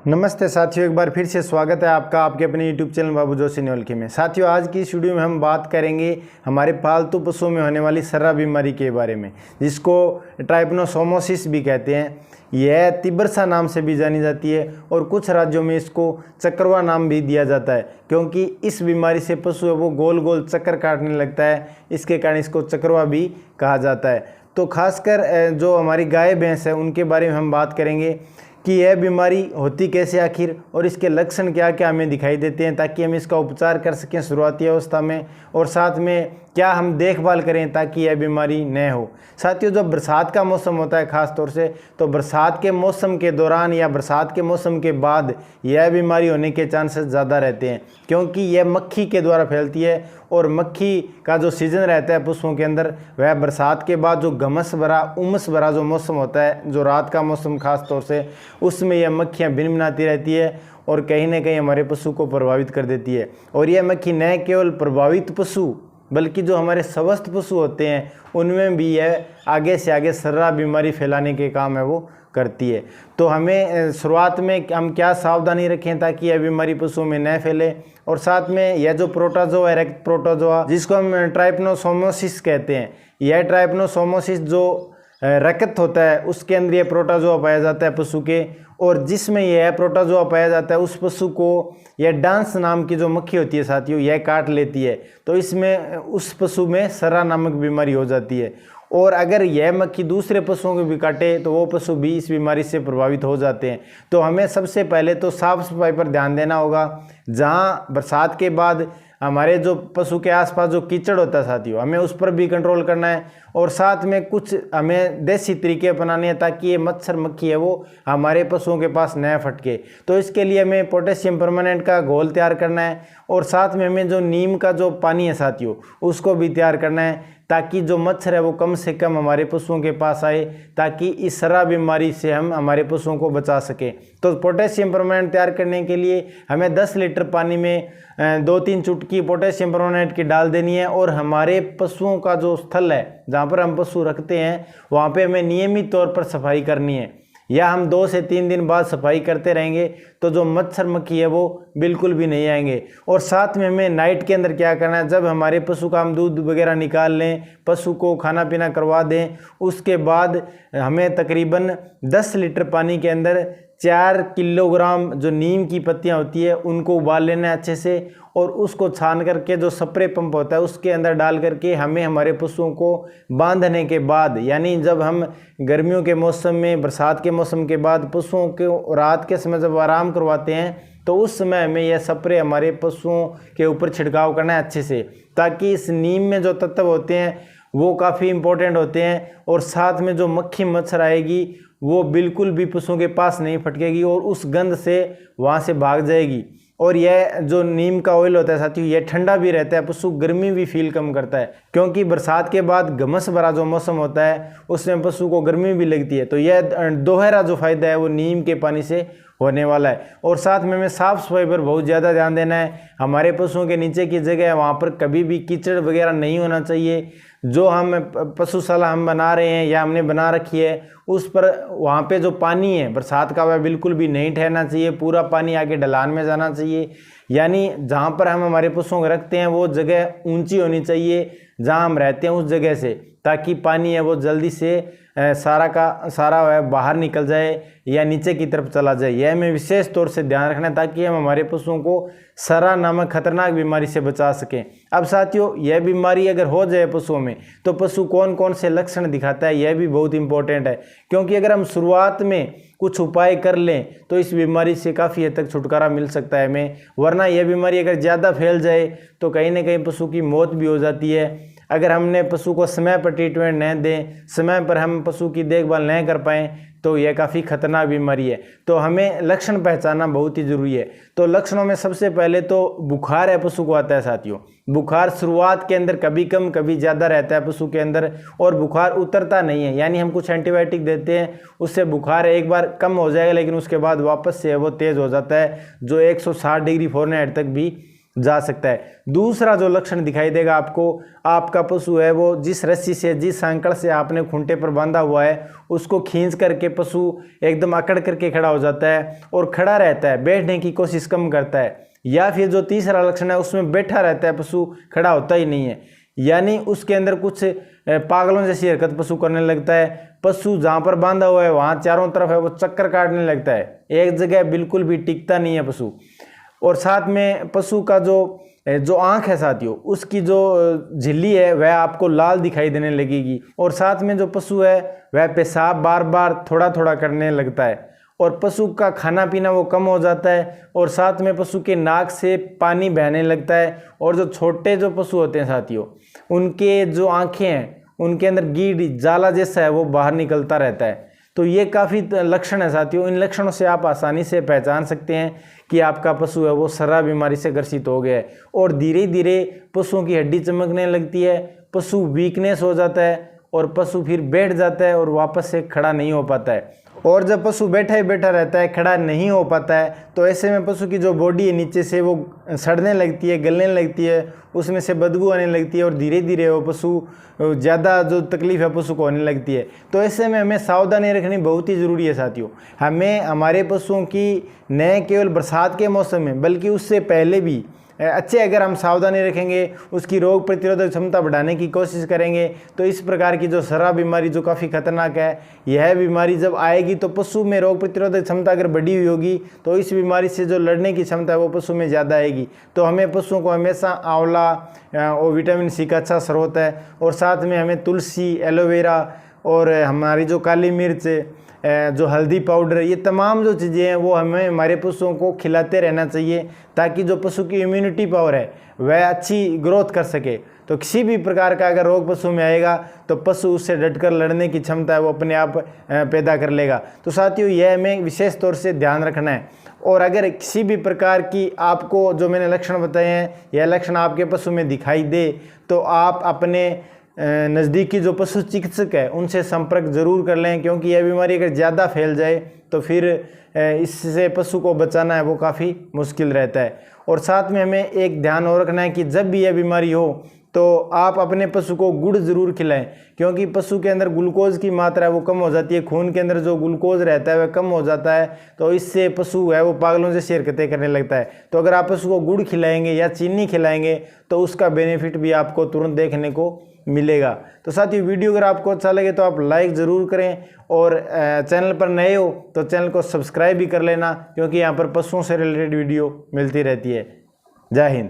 नमस्ते साथियों, एक बार फिर से स्वागत है आपका आपके अपने यूट्यूब चैनल बाबू जोशी न्योलखी में। साथियों, आज की इस वीडियो में हम बात करेंगे हमारे पालतू पशुओं में होने वाली सर्रा बीमारी के बारे में, जिसको ट्राइपनोसोमोसिस भी कहते हैं। यह तिब्बरसा नाम से भी जानी जाती है और कुछ राज्यों में इसको चक्रवा नाम भी दिया जाता है, क्योंकि इस बीमारी से पशु है वो गोल गोल चक्कर काटने लगता है। इसके कारण इसको चक्रवा भी कहा जाता है। तो खासकर जो हमारी गाय भैंस है उनके बारे में हम बात करेंगे कि यह बीमारी होती कैसे आखिर और इसके लक्षण क्या क्या हमें दिखाई देते हैं, ताकि हम इसका उपचार कर सकें शुरुआती अवस्था में, और साथ में क्या हम देखभाल करें ताकि यह बीमारी न हो। साथियों, जब बरसात का मौसम होता है ख़ास तौर से, तो बरसात के मौसम के दौरान या बरसात के मौसम के बाद यह बीमारी होने के चांसेस ज़्यादा रहते हैं, क्योंकि यह मक्खी के द्वारा फैलती है। और मक्खी का जो सीज़न रहता है पशुओं के अंदर, वह बरसात के बाद जो घमस भरा उमस भरा जो मौसम होता है, जो रात का मौसम खास तौर से, उसमें यह मक्खियाँ भिनभिनाती रहती है और कहीं ना कहीं हमारे पशु को प्रभावित कर देती है। और यह मक्खी न केवल प्रभावित पशु बल्कि जो हमारे स्वस्थ पशु होते हैं उनमें भी यह आगे से आगे सर्रा बीमारी फैलाने के काम है वो करती है। तो हमें शुरुआत में हम क्या सावधानी रखें ताकि यह बीमारी पशुओं में न फैले, और साथ में यह जो प्रोटोजोआ है, रक्त प्रोटोजोआ, जिसको हम ट्राइपनोसोमोसिस कहते हैं, यह ट्राइपनोसोमोसिस जो रक्त होता है उसके अंदर यह प्रोटोजोआ पाया जाता है पशु के, और जिसमें यह प्रोटोजोआ पाया जाता है उस पशु को यह डांस नाम की जो मक्खी होती है साथियों, यह काट लेती है। तो इसमें उस पशु में सर्रा नामक बीमारी हो जाती है। और अगर यह मक्खी दूसरे पशुओं को भी काटे तो वो पशु भी इस बीमारी से प्रभावित हो जाते हैं। तो हमें सबसे पहले तो साफ सफाई पर ध्यान देना होगा। जहाँ बरसात के बाद हमारे जो पशु के आसपास जो कीचड़ होता है साथियों, हमें उस पर भी कंट्रोल करना है, और साथ में कुछ हमें देसी तरीके अपनाने हैं ताकि ये मच्छर मक्खी है वो हमारे पशुओं के पास न फटके। तो इसके लिए हमें पोटेशियम परमानेंट का घोल तैयार करना है, और साथ में हमें जो नीम का जो पानी है साथियों उसको भी तैयार करना है, ताकि जो मच्छर है वो कम से कम हमारे पशुओं के पास आए, ताकि इस सर्रा बीमारी से हम हमारे पशुओं को बचा सकें। तो पोटेशियम परमानेंट तैयार करने के लिए हमें 10 लीटर पानी में 2-3 चुटकी पोटेशियम परमानेंट की डाल देनी है, और हमारे पशुओं का जो स्थल है जहाँ पर हम पशु रखते हैं वहाँ पे हमें नियमित तौर पर सफाई करनी है, या हम 2 से 3 दिन बाद सफाई करते रहेंगे तो जो मच्छर मक्खी है वो बिल्कुल भी नहीं आएंगे। और साथ में हमें नाइट के अंदर क्या करना है, जब हमारे पशु का हम दूध वगैरह निकाल लें, पशु को खाना पीना करवा दें, उसके बाद हमें तकरीबन 10 लीटर पानी के अंदर 4 किलोग्राम जो नीम की पत्तियां होती है उनको उबाल लेना है अच्छे से, और उसको छान करके जो स्प्रे पंप होता है उसके अंदर डाल करके हमें हमारे पशुओं को बांधने के बाद, यानी जब हम गर्मियों के मौसम में, बरसात के मौसम के बाद पशुओं को रात के समय जब आराम करवाते हैं, तो उस समय हमें यह स्प्रे हमारे पशुओं के ऊपर छिड़काव करना है अच्छे से, ताकि इस नीम में जो तत्व होते हैं वो काफ़ी इंपॉर्टेंट होते हैं, और साथ में जो मक्खी मच्छर आएगी वो बिल्कुल भी पशुओं के पास नहीं फटकेगी और उस गंध से वहाँ से भाग जाएगी। और यह जो नीम का ऑयल होता है साथियों, यह ठंडा भी रहता है, पशु गर्मी भी फील कम करता है, क्योंकि बरसात के बाद घमस भरा जो मौसम होता है उसमें पशु को गर्मी भी लगती है। तो यह दोहरा जो फायदा है वो नीम के पानी से होने वाला है। और साथ में हमें साफ़ सफाई पर बहुत ज़्यादा ध्यान देना है। हमारे पशुओं के नीचे की जगह है वहाँ पर कभी भी कीचड़ वगैरह नहीं होना चाहिए। जो हम पशुशाला हम बना रहे हैं या हमने बना रखी है उस पर, वहाँ पे जो पानी है बरसात का, वह बिल्कुल भी नहीं ठहरना चाहिए। पूरा पानी आगे ढलान में जाना चाहिए, यानी जहाँ पर हम हमारे पशुओं को रखते हैं वो जगह ऊंची होनी चाहिए जहाँ हम रहते हैं उस जगह से, ताकि पानी है वो जल्दी से सारा का सारा वह बाहर निकल जाए या नीचे की तरफ चला जाए। यह हमें विशेष तौर से ध्यान रखना है ताकि हम हमारे पशुओं को सर्रा नामक खतरनाक बीमारी से बचा सकें। अब साथियों, यह बीमारी अगर हो जाए पशुओं में तो पशु कौन कौन से लक्षण दिखाता है यह भी बहुत इंपॉर्टेंट है, क्योंकि अगर हम शुरुआत में कुछ उपाय कर लें तो इस बीमारी से काफ़ी हद तक छुटकारा मिल सकता है हमें, वरना यह बीमारी अगर ज़्यादा फैल जाए तो कहीं ना कहीं पशु की मौत भी हो जाती है। अगर हमने पशु को समय पर ट्रीटमेंट न दें, समय पर हम पशु की देखभाल नहीं कर पाएँ, तो यह काफ़ी खतरनाक बीमारी है। तो हमें लक्षण पहचानना बहुत ही ज़रूरी है। तो लक्षणों में सबसे पहले तो बुखार है पशु को आता है साथियों। बुखार शुरुआत के अंदर कभी कम कभी ज़्यादा रहता है पशु के अंदर, और बुखार उतरता नहीं है, यानी हम कुछ एंटीबायोटिक देते हैं उससे बुखार एक बार कम हो जाएगा, लेकिन उसके बाद वापस से वो तेज़ हो जाता है, जो 160 डिग्री फ़ारेनहाइट तक भी जा सकता है। दूसरा जो लक्षण दिखाई देगा आपको, आपका पशु है वो जिस रस्सी से, जिस सांकड़ से आपने खूंटे पर बांधा हुआ है उसको खींच करके पशु एकदम अकड़ करके खड़ा हो जाता है और खड़ा रहता है, बैठने की कोशिश कम करता है। या फिर जो तीसरा लक्षण है उसमें बैठा रहता है पशु, खड़ा होता ही नहीं है, यानी उसके अंदर कुछ पागलों जैसी हरकत पशु करने लगता है। पशु जहाँ पर बांधा हुआ है वहाँ चारों तरफ है वो चक्कर काटने लगता है, एक जगह बिल्कुल भी टिकता नहीं है पशु। और साथ में पशु का जो आँख है साथियों, उसकी जो झिल्ली है वह आपको लाल दिखाई देने लगेगी। और साथ में जो पशु है वह पेशाब बार बार थोड़ा थोड़ा करने लगता है और पशु का खाना पीना वो कम हो जाता है। और साथ में पशु के नाक से पानी बहने लगता है। और जो छोटे जो पशु होते हैं साथियों, उनके जो आँखें हैं उनके अंदर गीड जाला जैसा है वो बाहर निकलता रहता है। तो ये काफ़ी लक्षण है साथियों। इन लक्षणों से आप आसानी से पहचान सकते हैं कि आपका पशु है वो सर्रा बीमारी से ग्रसित हो गया है। और धीरे धीरे पशुओं की हड्डी चमकने लगती है, पशु वीकनेस हो जाता है और पशु फिर बैठ जाता है और वापस से खड़ा नहीं हो पाता है। और जब पशु बैठा ही बैठा रहता है, खड़ा नहीं हो पाता है, तो ऐसे में पशु की जो बॉडी है नीचे से वो सड़ने लगती है, गलने लगती है, उसमें से बदबू आने लगती है और धीरे धीरे वो पशु ज़्यादा जो तकलीफ है पशु को होने लगती है। तो ऐसे में हमें सावधानी रखनी बहुत ही ज़रूरी है साथियों। हमें हमारे पशुओं की न केवल बरसात के मौसम में बल्कि उससे पहले भी अच्छे अगर हम सावधानी रखेंगे, उसकी रोग प्रतिरोधक क्षमता बढ़ाने की कोशिश करेंगे, तो इस प्रकार की जो सर्रा बीमारी जो काफ़ी खतरनाक है, यह बीमारी जब आएगी तो पशु में रोग प्रतिरोधक क्षमता अगर बढ़ी हुई होगी तो इस बीमारी से जो लड़ने की क्षमता है वो पशु में ज़्यादा आएगी। तो हमें पशुओं को हमेशा आंवला और विटामिन सी का अच्छा स्रोत है, और साथ में हमें तुलसी, एलोवेरा और हमारी जो काली मिर्च, जो हल्दी पाउडर, ये तमाम जो चीज़ें हैं वो हमें हमारे पशुओं को खिलाते रहना चाहिए, ताकि जो पशु की इम्यूनिटी पावर है वह अच्छी ग्रोथ कर सके। तो किसी भी प्रकार का अगर रोग पशु में आएगा तो पशु उससे डटकर लड़ने की क्षमता है वो अपने आप पैदा कर लेगा। तो साथियों, यह हमें विशेष तौर से ध्यान रखना है। और अगर किसी भी प्रकार की आपको जो मैंने लक्षण बताए हैं, यह लक्षण आपके पशु में दिखाई दे तो आप अपने नज़दीकी जो पशु चिकित्सक है उनसे संपर्क जरूर कर लें, क्योंकि यह बीमारी अगर ज़्यादा फैल जाए तो फिर इससे पशु को बचाना है वो काफ़ी मुश्किल रहता है। और साथ में हमें एक ध्यान और रखना है कि जब भी यह बीमारी हो तो आप अपने पशु को गुड़ ज़रूर खिलाएं, क्योंकि पशु के अंदर ग्लूकोज की मात्रा है वो कम हो जाती है, खून के अंदर जो ग्लूकोज रहता है वह कम हो जाता है, तो इससे पशु है वो पागलों जैसी हरकतें करने लगता है। तो अगर आप पशु को गुड़ खिलाएंगे या चीनी खिलाएंगे तो उसका बेनिफिट भी आपको तुरंत देखने को मिलेगा। तो साथियों, वीडियो अगर आपको अच्छा लगे तो आप लाइक ज़रूर करें, और चैनल पर नए हो तो चैनल को सब्सक्राइब भी कर लेना, क्योंकि यहाँ पर पशुओं से रिलेटेड वीडियो मिलती रहती है। जय हिंद।